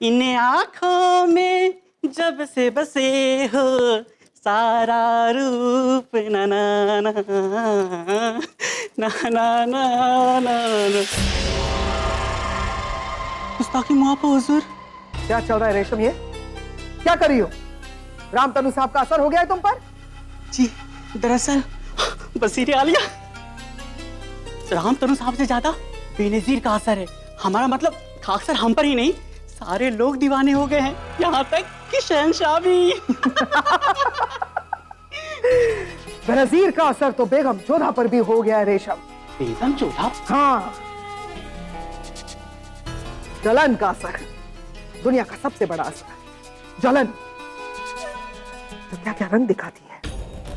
इन आँखों में जब से बसे हो सारा रूप ना ना ना ना ना ना ना। गुस्ताखी माफ हो हुजूर। क्या चल रहा है रेशम? ये क्या कर रही हो? रामतनु साहब का असर हो गया है तुम पर? जी दरअसल वजीर आलिया, रामतनु साहब से ज्यादा बेनजीर का असर है। हमारा मतलब खासकर हम पर ही नहीं, सारे लोग दीवाने हो गए हैं, यहाँ तक कि शहंशाह भी। बेनजीर का असर तो बेगम जोधा पर भी हो गया है रेशम। बेगम जोधा? हाँ, जलन का असर, दुनिया का सबसे बड़ा असर। जलन तो क्या क्या रंग दिखाती है,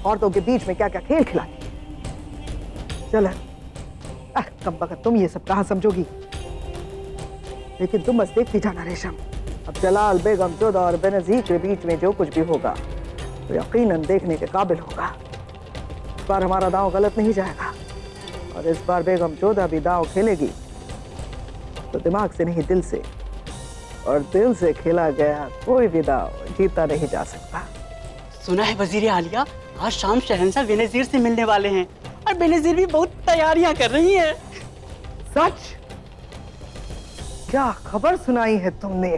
औरतों के बीच में क्या क्या खेल खिलाती है। जलन, कम बखत तुम ये सब कहां समझोगी, लेकिन तुम बस देखती जाना रेशम। अब जलाल बेगम जोधा और बेनजीर के बीच में जो कुछ भी होगा तो यकीनन देखने के काबिल होगा। इस बार हमारा दांव गलत नहीं जाएगा, और इस बार बेगम जोधा भी दांव खेलेगी तो दिमाग से नहीं, दिल से, और दिल से खेला गया कोई भी दांव जीता नहीं जा सकता। सुना है वजीर आलिया, आज शाम शहंशाह बेनजीर से मिलने वाले हैं, और बेनजीर भी बहुत तैयारियां कर रही है। सच? क्या खबर सुनाई है तुमने?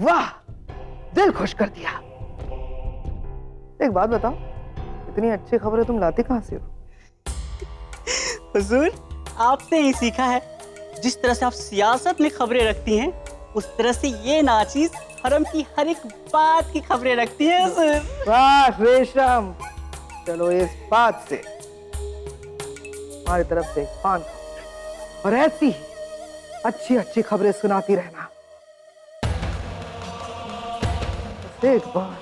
वाह, दिल खुश कर दिया। एक बात बताओ, इतनी अच्छी खबरें तुम लाती कहां से हो? हुजूर, आपसे ही सीखा है। जिस तरह से आप सियासत में खबरें रखती हैं, उस तरह से ये नाचीज हरम की हर एक बात की खबरें रखती है हुजूर। वाह रेशम, चलो इस बात से हमारी तरफ से पान, और ऐसी ही अच्छी अच्छी खबरें सुनाती रहना। एक बार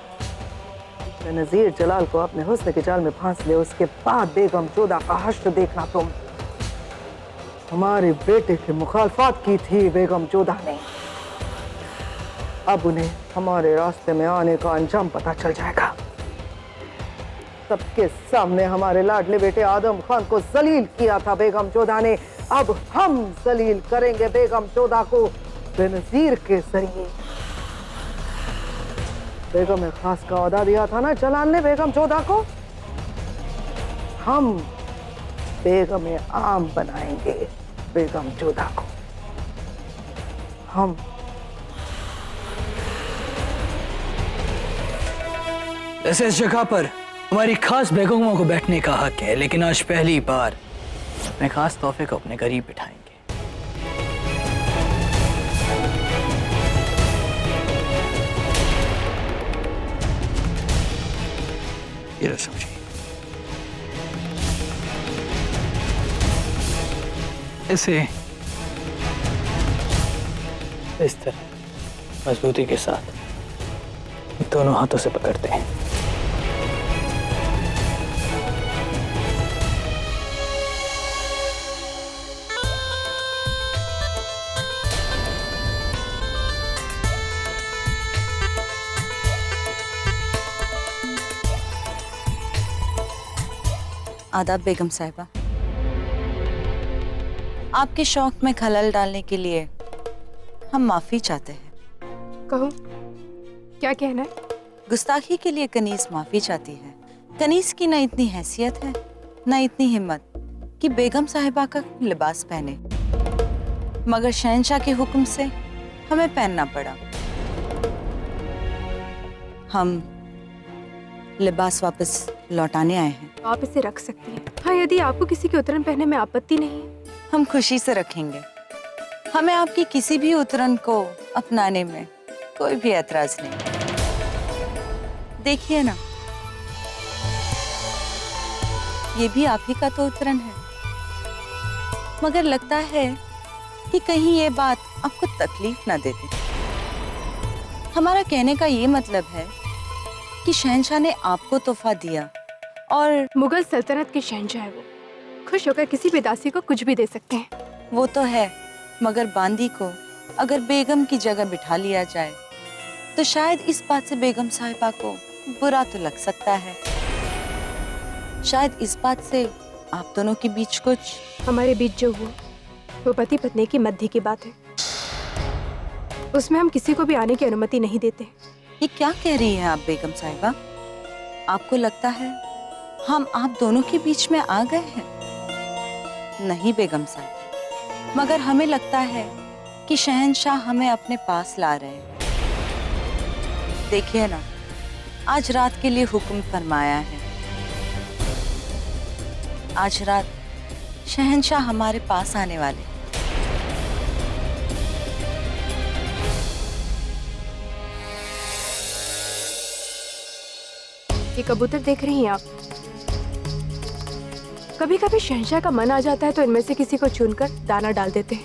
बेनजीर जलाल को अपने हुस्न के जाल में फांस ले, उसके बाद बेगम जोधा का हश्र देखना तुम। हमारे बेटे की मुखालफत की थी बेगम जोधा ने, अब उन्हें हमारे रास्ते में आने का अंजाम पता चल जाएगा। सबके सामने हमारे लाडले बेटे आदम खान को जलील किया था बेगम जोधा ने, अब हम जलील करेंगे बेगम जोधा को बेनजीर के जरिए। बेगम ने खास का औहदा दिया था ना जलाल ने बेगम जोधा को, हम बेगम आम बनाएंगे बेगम जोधा को। हम ऐसे इस जगह पर हमारी खास बेगमों को बैठने का हक है, लेकिन आज पहली बार अपने खास तोहफे को अपने करीब बिठाएंगे। ये रस्म जी, इसे इस तरह मजबूती के साथ दोनों हाथों से पकड़ते हैं। आदाब बेगम साहिबा, आपके शौक में खलल डालने के लिए हम माफी चाहते हैं। कहो, क्या कहना है? गुस्ताखी के लिए कनीज माफी चाहती है। कनीज की न इतनी हैसियत है, न इतनी हिम्मत कि बेगम साहिबा का लिबास पहने, मगर शहंशाह के हुक्म से हमें पहनना पड़ा। हम लिबास वापस लौटाने आए हैं। आप इसे रख सकती हैं। हाँ, यदि आपको किसी के उतरन पहनने में आपत्ति नहीं है। हम खुशी से रखेंगे। हमें आपकी किसी भी उतरन को अपनाने में कोई भी एतराज नहीं। देखिए ना, ये भी आप ही का तो उतरन है, मगर लगता है कि कहीं ये बात आपको तकलीफ ना दे दे। हमारा कहने का ये मतलब है कि शहंशाह ने आपको तोहफा दिया, और मुगल सल्तनत के शहंशाह है वो, खुश होकर किसी भी दासी को कुछ भी दे सकते हैं। वो तो है, मगर बांदी को अगर बेगम की जगह बिठा लिया जाए तो शायद इस बात से बेगम साहिबा को बुरा तो लग सकता है। शायद इस बात से आप दोनों के बीच कुछ, हमारे बीच जो हुआ वो पति पत्नी की मध्य की बात है। उसमें हम किसी को भी आने की अनुमति नहीं देते। ये क्या कह रही हैं आप बेगम साहिबा? आपको लगता है हम आप दोनों के बीच में आ गए हैं? नहीं बेगम साहिबा, मगर हमें लगता है कि शहंशाह हमें अपने पास ला रहे हैं। देखिए ना, आज रात के लिए हुक्म फरमाया है। आज रात शहंशाह हमारे पास आने वाले हैं। ये कबूतर देख रही हैं आप? कभी कभी शहंशाह का मन आ जाता है तो इनमें से किसी को चुनकर दाना डाल देते हैं।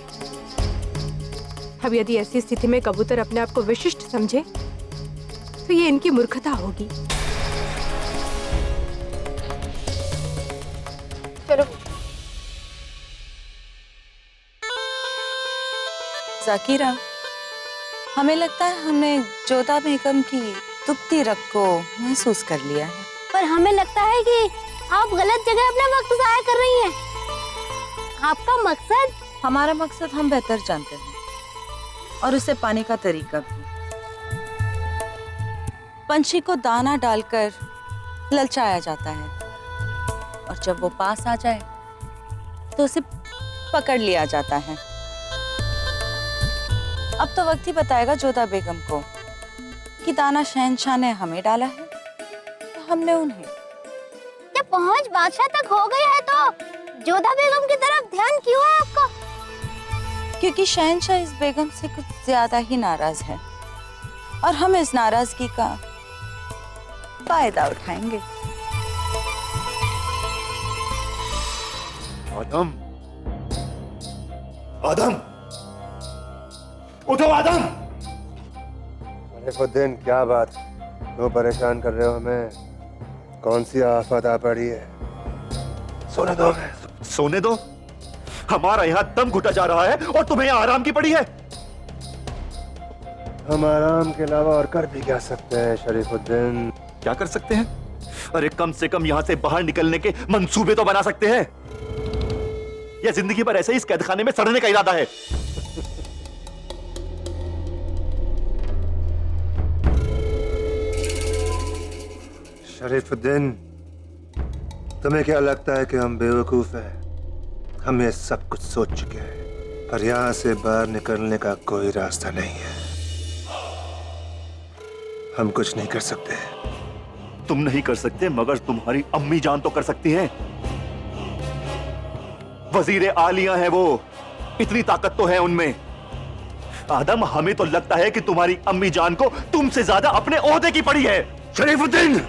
अब यदि ऐसी स्थिति में कबूतर अपने आप को विशिष्ट समझे तो ये इनकी मूर्खता होगी। चलो। जाकिरा, हमें लगता है हमने जोधा बेगम की दुखती रग को महसूस कर लिया है। पर हमें लगता है कि आप गलत जगह अपना वक्त जाया कर रही हैं। आपका मकसद? हमारा मकसद हम बेहतर जानते हैं और उसे पाने का तरीका भी। पंछी को दाना डालकर ललचाया जाता है और जब वो पास आ जाए तो उसे पकड़ लिया जाता है। अब तो वक्त ही बताएगा जोधा बेगम को कि दाना शहंशाह ने हमें डाला है तो हमने उन्हें। जब पहुंच बादशाह तक हो गई है तो जोधा बेगम की तरफ ध्यान क्यों है आपका? क्योंकि शहंशाह इस बेगम से कुछ ज्यादा ही नाराज है और हम इस नाराजगी का फायदा उठाएंगे। आदम, आदम, उठो आदम! शरीफुद्दीन, क्या बात? क्यों परेशान कर रहे हो हमें? कौन सी आफत आ पड़ी है? सोने दो हमें। सोने दो? हमारा यहाँ दम घुटा जा रहा है और तुम्हें यहाँ आराम की पड़ी है। हम आराम के अलावा और कर भी क्या सकते हैं शरीफुद्दीन? क्या कर सकते हैं? अरे कम से कम यहाँ से बाहर निकलने के मंसूबे तो बना सकते हैं। या जिंदगी भर ऐसे ही इस कैदखाने में सड़ने का इरादा है? शरीफुद्दीन, तुम्हें क्या लगता है कि हम बेवकूफ हैं? हम ये सब कुछ सोच चुके हैं, पर यहाँ से बाहर निकलने का कोई रास्ता नहीं है। हम कुछ नहीं कर सकते। तुम नहीं कर सकते मगर तुम्हारी अम्मी जान तो कर सकती हैं। वजीर आलिया है वो, इतनी ताकत तो है उनमें। आदम, हमें तो लगता है कि तुम्हारी अम्मी जान को तुमसे ज्यादा अपने ओहदे की पड़ी है। शरीफुद्दीन!